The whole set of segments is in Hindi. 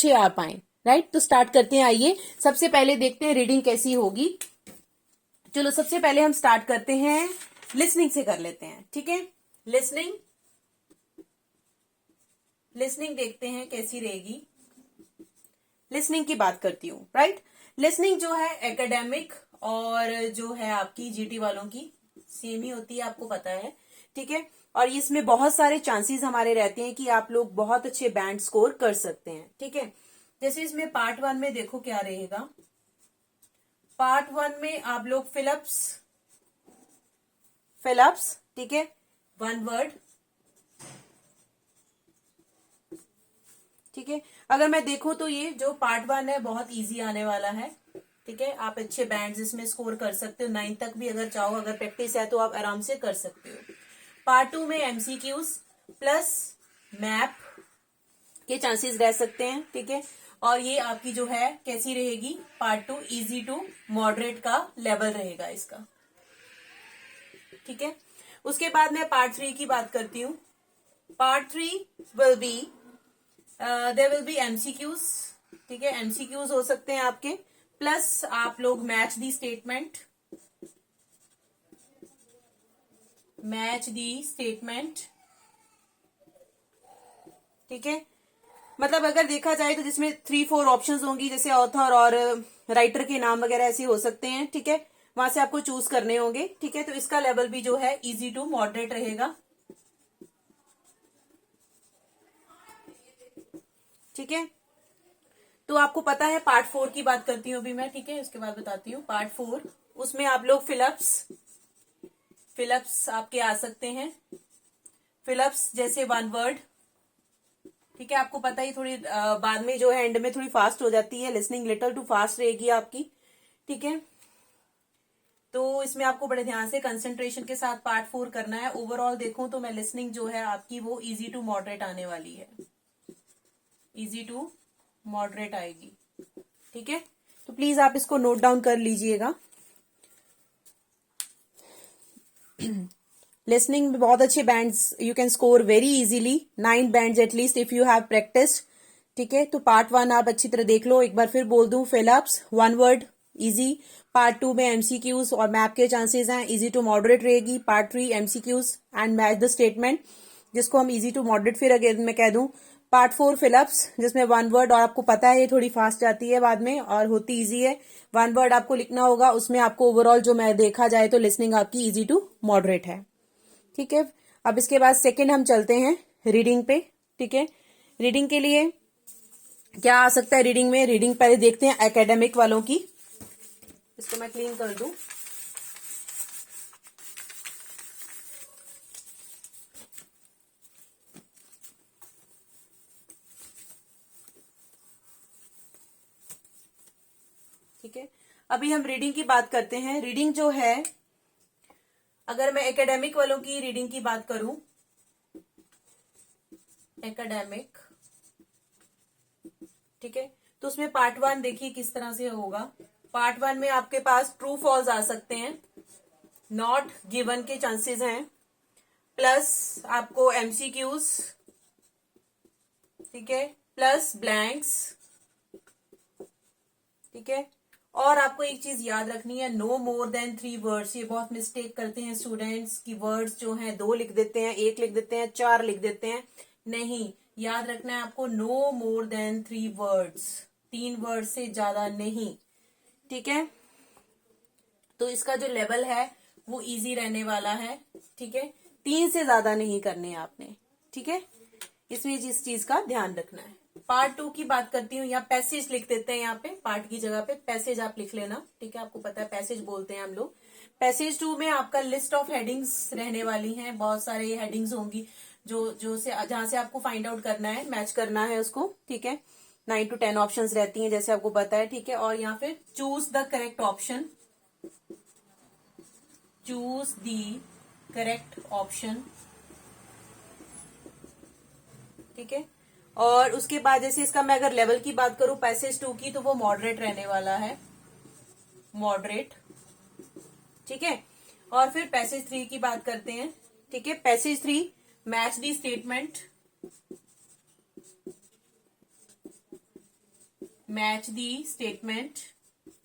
अच्छे आ पाए, राइट। तो स्टार्ट करते हैं, आइए सबसे पहले देखते हैं रीडिंग कैसी होगी। चलो सबसे पहले हम स्टार्ट करते हैं लिसनिंग से कर लेते हैं, ठीक है। लिसनिंग देखते हैं कैसी रहेगी। लिसनिंग की बात करती हूँ, राइट। लिसनिंग जो है एकेडमिक और जो है आपकी जीटी वालों की सेम ही होती है, आपको पता है, ठीक है। और इसमें बहुत सारे चांसेस हमारे रहते हैं कि आप लोग बहुत अच्छे बैंड स्कोर कर सकते हैं, ठीक है। जैसे इसमें पार्ट 1 में देखो क्या रहेगा। पार्ट 1 में आप लोग फिलअप्स, ठीक है, 1 वर्ड, ठीक है। अगर मैं देखूं तो ये जो पार्ट 1 है बहुत इजी आने वाला है, ठीक है। आप अच्छे बैंड्स इसमें स्कोर कर सकते हो, 9 तक भी अगर चाहो, अगर प्रैक्टिस है तो आप आराम से कर सकते हो। पार्ट 2 में एमसीक्यूज प्लस मैप के चांसेस रह सकते हैं, ठीक है। और ये आपकी जो है कैसी रहेगी, पार्ट 2 इजी टू मॉडरेट का लेवल रहेगा इसका, ठीक है। उसके बाद मैं पार्ट 3 की बात करती हूँ। Part 3 will be there will be MCQs, ठीक है। एमसीक्यूज हो सकते हैं आपके, प्लस आप लोग मैच दी स्टेटमेंट, ठीक है। मतलब अगर देखा जाए तो जिसमें 3-4 ऑप्शंस होंगी, जैसे ऑथर और राइटर के नाम वगैरह ऐसे हो सकते हैं, ठीक है। वहां से आपको चूज करने होंगे, ठीक है। तो इसका लेवल भी जो है इजी टू मॉडरेट रहेगा, ठीक है। तो आपको पता है पार्ट 4 की बात करती हूँ अभी मैं, ठीक है। उसके बाद बताती हूँ पार्ट 4। उसमें आप लोग फिलअप्स आपके आ सकते हैं। फिलअप्स जैसे 1 वर्ड, ठीक है। आपको पता ही थोड़ी बाद में जो है एंड में थोड़ी फास्ट हो जाती है, लिसनिंग लिटिल टू फास्ट रहेगी आपकी, ठीक है। तो इसमें आपको बड़े ध्यान से कंसंट्रेशन के साथ पार्ट 4 करना है। ओवरऑल देखूं तो मैं लिसनिंग जो है आपकी वो इजी टू मॉडरेट आने वाली है, इजी टू मॉडरेट आएगी, ठीक है। तो प्लीज आप इसको नोट डाउन कर लीजिएगा। लिसनिंग में बहुत अच्छे bands you can score very easily, 9 bands at least if you have practice, ठीक है। तो पार्ट 1 आप अच्छी तरह देख लो, एक बार फिर बोल दूं, फिलअप्स 1 वर्ड इजी। पार्ट 2 में एमसीक्यूज और मैप के चांसेस हैं, इजी टू मॉडरेट रहेगी। Part 3 MCQs and match the statement, जिसको हम इजी टू मॉडरेट फिर अगेन मैं कह दूं। पार्ट 4 फिलअप्स, जिसमें 1 वर्ड, और आपको पता है ये थोड़ी फास्ट जाती है बाद में और होती इजी है। 1 वर्ड आपको लिखना होगा, उसमें आपको ओवरऑल जो मैं देखा जाए तो लिसनिंग आपकी इजी टू मॉडरेट है, ठीक है। अब इसके बाद सेकंड हम चलते हैं रीडिंग पे, ठीक है। रीडिंग के लिए क्या आ सकता है रीडिंग में, रीडिंग पहले देखते हैं एकेडमिक वालों की। इसको मैं क्लीन कर दूं। ठीक है, अभी हम रीडिंग की बात करते हैं। रीडिंग जो है, अगर मैं एकेडमिक वालों की रीडिंग की बात करूं, एकेडमिक, ठीक है, तो उसमें पार्ट 1 देखिए किस तरह से होगा। पार्ट 1 में आपके पास ट्रू फॉल्स आ सकते हैं, नॉट गिवन के चांसेस हैं, प्लस आपको एमसीक्यूज, ठीक है, प्लस ब्लैंक्स, ठीक है। और आपको एक चीज याद रखनी है, नो मोर देन 3 वर्ड्स। ये बहुत मिस्टेक करते हैं स्टूडेंट्स की, वर्ड्स जो हैं 2 लिख देते हैं, 1 लिख देते हैं, 4 लिख देते हैं। नहीं, याद रखना है आपको, no more than 3 words, 3 word से ज्यादा नहीं, ठीक है। तो इसका जो लेवल है वो इजी रहने वाला है, ठीक है। 3 से ज्यादा नहीं करने आपने, ठीक है। इसमें जिस चीज का ध्यान रखना है। पार्ट 2 की बात करती हूँ, यहाँ पैसेज लिख देते हैं, यहाँ पे पार्ट की जगह पे पैसेज आप लिख लेना, ठीक है। आपको पता है पैसेज बोलते हैं हम लोग। पैसेज 2 में आपका लिस्ट ऑफ हेडिंग्स रहने वाली हैं, बहुत सारे हेडिंग्स होंगी जो से जहां से आपको फाइंड आउट करना है, मैच करना है उसको, ठीक है। 9 to 10 ऑप्शंस रहती हैं जैसे आपको पता है, ठीक है। और यहाँ पे choose the correct option, choose the correct option, ठीक है। और उसके बाद जैसे इसका मैं अगर लेवल की बात करूं पैसेज 2 की, तो वो मॉडरेट रहने वाला है, मॉडरेट, ठीक है। और फिर पैसेज 3 की बात करते हैं, ठीक है। पैसेज 3 मैच दी स्टेटमेंट, मैच दी स्टेटमेंट।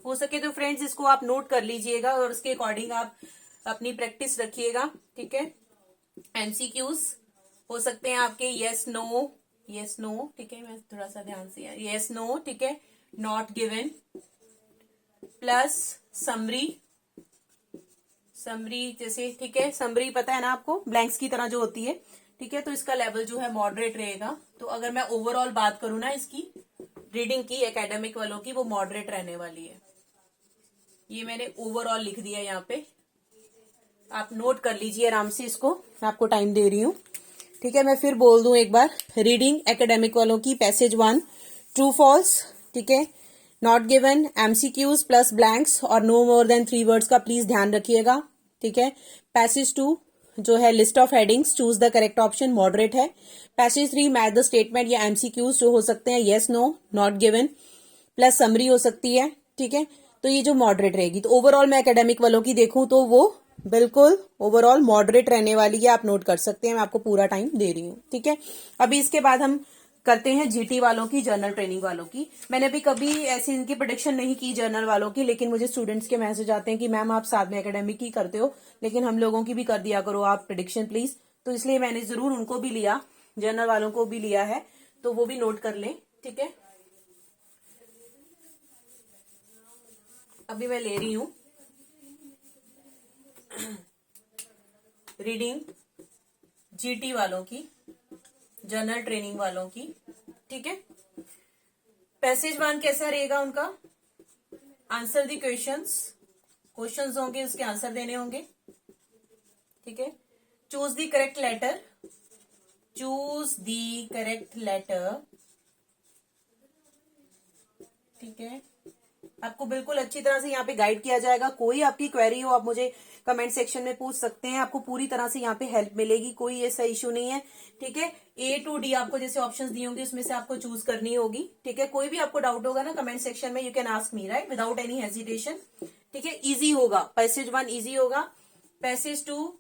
हो सके तो फ्रेंड्स इसको आप नोट कर लीजिएगा और उसके अकॉर्डिंग आप अपनी प्रैक्टिस रखिएगा, ठीक है। एमसीक्यूज हो सकते हैं आपके यस नो, ठीक है, मैं थोड़ा सा ध्यान से, यस नो, ठीक है, नॉट गिवन प्लस समरी जैसे, ठीक है, समरी पता है ना आपको, ब्लैंक्स की तरह जो होती है, ठीक है। तो इसका लेवल जो है मॉडरेट रहेगा। तो अगर मैं ओवरऑल बात करूं ना इसकी रीडिंग की, एकेडमिक वालों की, वो मॉडरेट रहने वाली है। ये मैंने ओवरऑल लिख दिया यहाँ पे, आप नोट कर लीजिए आराम से इसको, मैं आपको टाइम दे रही हूँ, ठीक है। मैं फिर बोल दूं एक बार, रीडिंग एकेडमिक वालों की, पैसेज 1 ट्रू फॉल्स, ठीक है, not given, MCQs plus blanks और नो मोर देन 3 वर्ड्स का प्लीज ध्यान रखिएगा, ठीक है। पैसेज 2 जो है list of headings, choose the correct option, moderate है। पैसेज 3 मैच द स्टेटमेंट या एमसीक्यूज जो हो सकते हैं yes no, not given plus summary हो सकती है, ठीक है। तो ये जो मॉडरेट रहेगी, तो ओवरऑल मैं एकेडमिक वालों की देखूं तो वो बिल्कुल ओवरऑल मॉडरेट रहने वाली है, आप नोट कर सकते हैं, मैं आपको पूरा टाइम दे रही हूँ, ठीक है। अभी इसके बाद हम करते हैं जीटी वालों की, जर्नल ट्रेनिंग वालों की। मैंने अभी कभी ऐसी इनकी प्रेडिक्शन नहीं की जर्नल वालों की, लेकिन मुझे स्टूडेंट्स के मैसेज आते हैं कि मैम आप साथ में एकेडमिक की करते हो, लेकिन हम लोगों की भी कर दिया करो आप प्रेडिक्शन प्लीज। तो इसलिए मैंने जरूर उनको भी लिया, जर्नल वालों को भी लिया है, तो वो भी नोट कर लें, ठीक है। अभी मैं ले रही हूं रीडिंग जीटी वालों की, जनरल ट्रेनिंग वालों की, ठीक है। पैसेज 1 कैसा रहेगा उनका, आंसर दी क्वेश्चंस होंगे, उसके आंसर देने होंगे, ठीक है। चूज दी करेक्ट लेटर, ठीक है। आपको बिल्कुल अच्छी तरह से यहाँ पे गाइड किया जाएगा। कोई आपकी क्वेरी हो आप मुझे कमेंट सेक्शन में पूछ सकते हैं, आपको पूरी तरह से यहाँ पे हेल्प मिलेगी, कोई ऐसा इशू नहीं है, ठीक है। A to D आपको जैसे ऑप्शंस दिए होंगे उसमें से आपको चूज करनी होगी, ठीक है। कोई भी आपको डाउट होगा ना कमेंट सेक्शन में, you can ask me, right, without any hesitation, ठीक है। इजी होगा, पैसेज 1 इजी होगा। पैसेज टू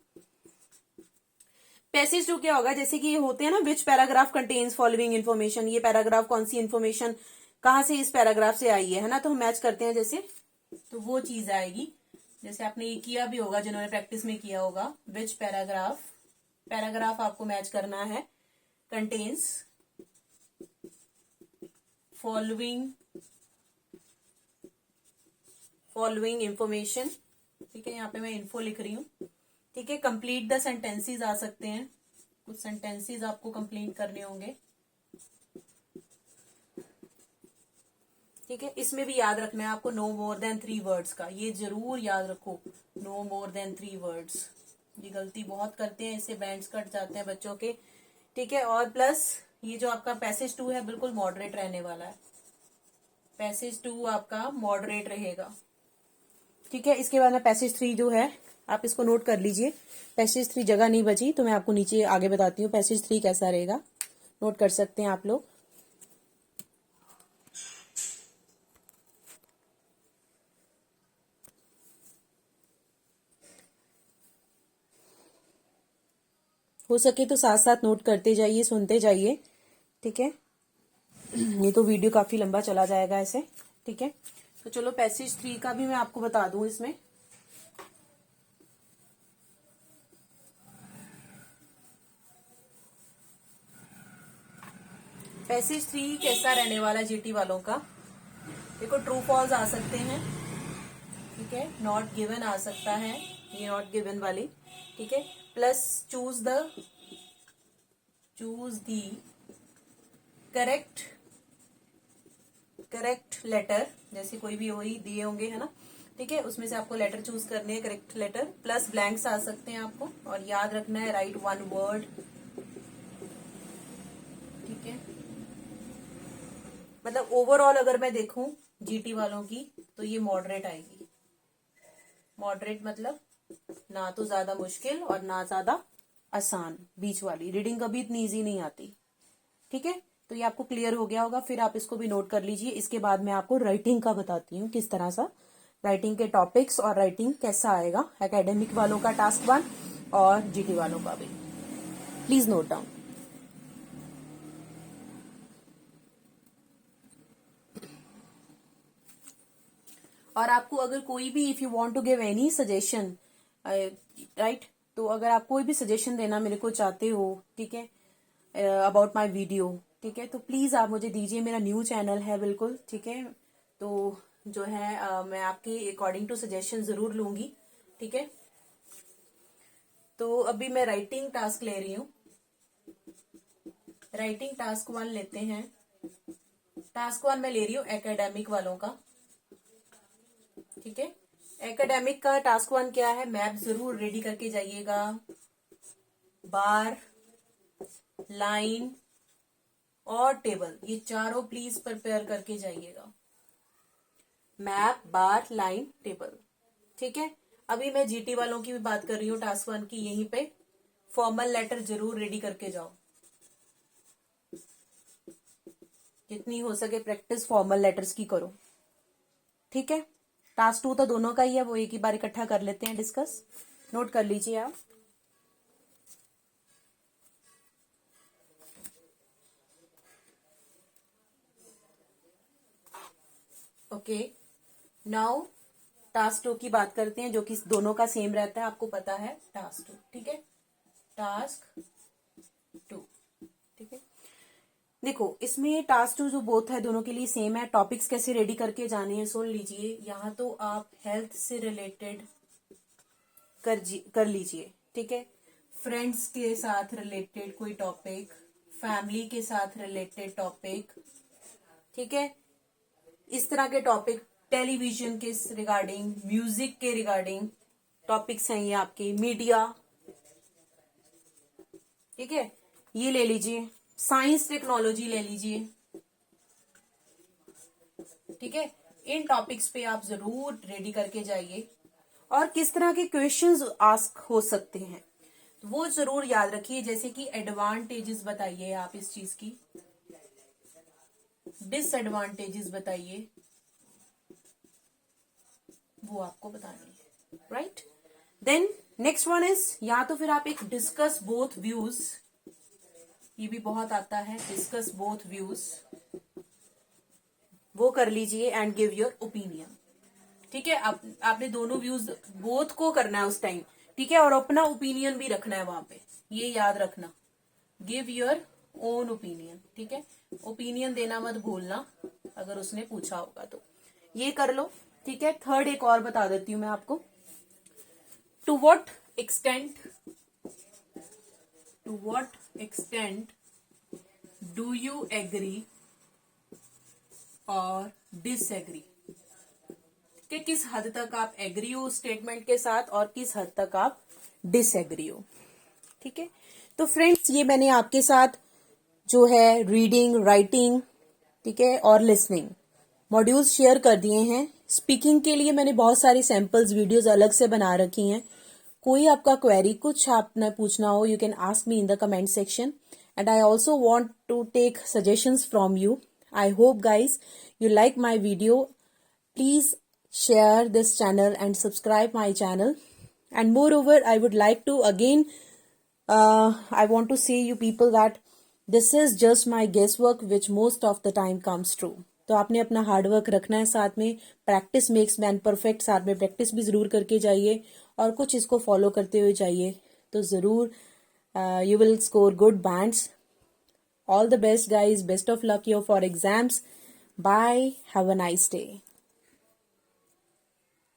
क्या होगा, जैसे कि ये होते हैं ना, विच पैराग्राफ कंटेन्स फॉलोइंग इन्फॉर्मेशन, ये पैराग्राफ कौन सी इन्फॉर्मेशन कहाँ से इस पैराग्राफ से आई है ना, तो हम मैच करते हैं जैसे, तो वो चीज आएगी। जैसे आपने ये किया भी होगा, जिन्होंने प्रैक्टिस में किया होगा, विच पैराग्राफ आपको मैच करना है, कंटेन्स फॉलोइंग इंफॉर्मेशन, ठीक है। यहाँ पे मैं इन्फो लिख रही हूँ, ठीक है। कंप्लीट द सेंटेंसेस आ सकते हैं, कुछ सेंटेंसेस आपको कंप्लीट करने होंगे, ठीक है। इसमें भी याद रखना है आपको नो मोर देन 3 वर्ड्स का, ये जरूर याद रखो, नो मोर देन 3 वर्ड्स। ये गलती बहुत करते हैं, इससे बैंड्स कट जाते हैं बच्चों के, ठीक है। और प्लस ये जो आपका पैसेज 2 है बिल्कुल मॉडरेट रहने वाला है, पैसेज 2 आपका मॉडरेट रहेगा, ठीक है। इसके बाद में पैसेज 3 जो है, आप इसको नोट कर लीजिए, पैसेज 3 जगह नहीं बची तो मैं आपको नीचे आगे बताती हूँ पैसेज 3 कैसा रहेगा, नोट कर सकते हैं आप लोग। हो सके तो साथ साथ नोट करते जाइए, सुनते जाइए, ठीक है। ये तो वीडियो काफी लंबा चला जाएगा ऐसे, ठीक है। तो चलो पैसेज 3 का भी मैं आपको बता दूं इसमें। पैसेज 3 कैसा रहने वाला जीटी वालों का, देखो ट्रू फॉल्स आ सकते हैं, ठीक है, नॉट गिवन आ सकता है, ये नॉट गिवन वाली, ठीक है, plus choose the correct letter, जैसे कोई भी वही दिए होंगे है ना, ठीक है, उसमें से आपको लेटर चूज करने हैं, करेक्ट लेटर, प्लस ब्लैंक्स आ सकते हैं आपको, और याद रखना है राइट 1 वर्ड, ठीक है। मतलब ओवरऑल अगर मैं देखूं जीटी वालों की तो ये मॉडरेट आएगी, मॉडरेट मतलब ना तो ज्यादा मुश्किल और ना ज्यादा आसान, बीच वाली। रीडिंग कभी इतनी इजी नहीं आती, ठीक है। तो ये आपको क्लियर हो गया होगा, फिर आप इसको भी नोट कर लीजिए। इसके बाद मैं आपको राइटिंग का बताती हूँ किस तरह सा राइटिंग के टॉपिक्स और राइटिंग कैसा आएगा, एकेडमिक वालों का टास्क 1 और जीटी वालों का भी, प्लीज नोट डाउन। और आपको अगर कोई भी if you want to give any suggestion, right, तो अगर आप कोई भी सजेशन देना मेरे को चाहते हो, ठीक है, अबाउट माय वीडियो, ठीक है, तो प्लीज आप मुझे दीजिए। मेरा न्यू चैनल है बिल्कुल, ठीक है, तो जो है मैं आपके अकॉर्डिंग टू सजेशन जरूर लूंगी, ठीक है। तो अभी मैं राइटिंग टास्क ले रही हूँ। राइटिंग टास्क 1 लेते हैं। टास्क 1 मैं ले रही हूँ एकेडमिक वालों का, ठीक है। एकेडमिक का टास्क 1 क्या है, मैप जरूर रेडी करके जाइएगा। बार, लाइन और टेबल, ये चारों प्लीज प्रिपेयर करके जाइएगा। मैप, बार, लाइन, टेबल, ठीक है। अभी मैं जीटी वालों की भी बात कर रही हूँ, टास्क 1 की। यहीं पे फॉर्मल लेटर जरूर रेडी करके जाओ, जितनी हो सके प्रैक्टिस फॉर्मल लेटर्स की करो, ठीक है। टास्क 2 तो दोनों का ही है, वो एक ही बार इकट्ठा कर लेते हैं डिस्कस। नोट कर लीजिए आप। ओके, नाउ टास्क 2 की बात करते हैं, जो कि दोनों का सेम रहता है, आपको पता है। टास्क 2, ठीक है, टास्क 2, ठीक है। देखो, इसमें टास्क 2 जो बोथ है दोनों के लिए सेम है। टॉपिक्स कैसे रेडी करके जाने हैं सुन लीजिए। यहाँ तो आप हेल्थ से रिलेटेड कर लीजिए, ठीक है। फ्रेंड्स के साथ रिलेटेड कोई टॉपिक, फैमिली के साथ रिलेटेड टॉपिक, ठीक है, इस तरह के टॉपिक। टेलीविजन के रिगार्डिंग, म्यूजिक के रिगार्डिंग टॉपिक्स हैं ये आपके। मीडिया, ठीक है, ये ले लीजिए। साइंस टेक्नोलॉजी ले लीजिए, ठीक है। इन टॉपिक्स पे आप जरूर रेडी करके जाइए। और किस तरह के क्वेश्चंस आस्क हो सकते हैं वो जरूर याद रखिए। जैसे कि एडवांटेजेस बताइए आप इस चीज की, डिसएडवांटेजेस बताइए, वो आपको बतानी है, right. Then next one is, या तो फिर आप एक डिस्कस बोथ व्यूज, ये भी बहुत आता है, डिस्कस बोथ व्यूज, वो कर लीजिए। एंड गिव योर ओपिनियन, ठीक है। आपने दोनों व्यूज बोथ को करना है उस टाइम, ठीक है, और अपना ओपिनियन भी रखना है वहां पे, ये याद रखना। गिव योर ओन ओपिनियन, ठीक है। ओपिनियन देना मत भूलना अगर उसने पूछा होगा तो। ये कर लो, ठीक है। थर्ड एक और बता देती हूँ मैं आपको। To what extent do you agree और डिसएग्री, कि किस हद तक आप एग्री हो स्टेटमेंट के साथ और किस हद तक आप डिसएग्री हो, ठीक है। तो फ्रेंड्स, ये मैंने आपके साथ जो है रीडिंग, राइटिंग, ठीक है, और लिसनिंग मॉड्यूल्स शेयर कर दिए हैं। स्पीकिंग के लिए मैंने बहुत सारी सैंपल्स वीडियोस अलग से बना रखी हैं। कोई आपका क्वेरी, कुछ आपने पूछना हो, you can ask me in the comment section, and I also want to take suggestions from you. I hope guys you like my video. Please share this channel and subscribe my channel. And moreover, I would like to again, I want to say you people that this is just my guesswork which most of the time comes true. तो आपने अपना हार्डवर्क रखना है साथ में। प्रैक्टिस मेक्स मैन परफेक्ट, साथ में प्रैक्टिस भी जरूर करके जाइए और कुछ इसको फॉलो करते हुए जाइए, तो जरूर you will score good bands. All the best guys, best of luck here for exams. Bye. Have a nice day.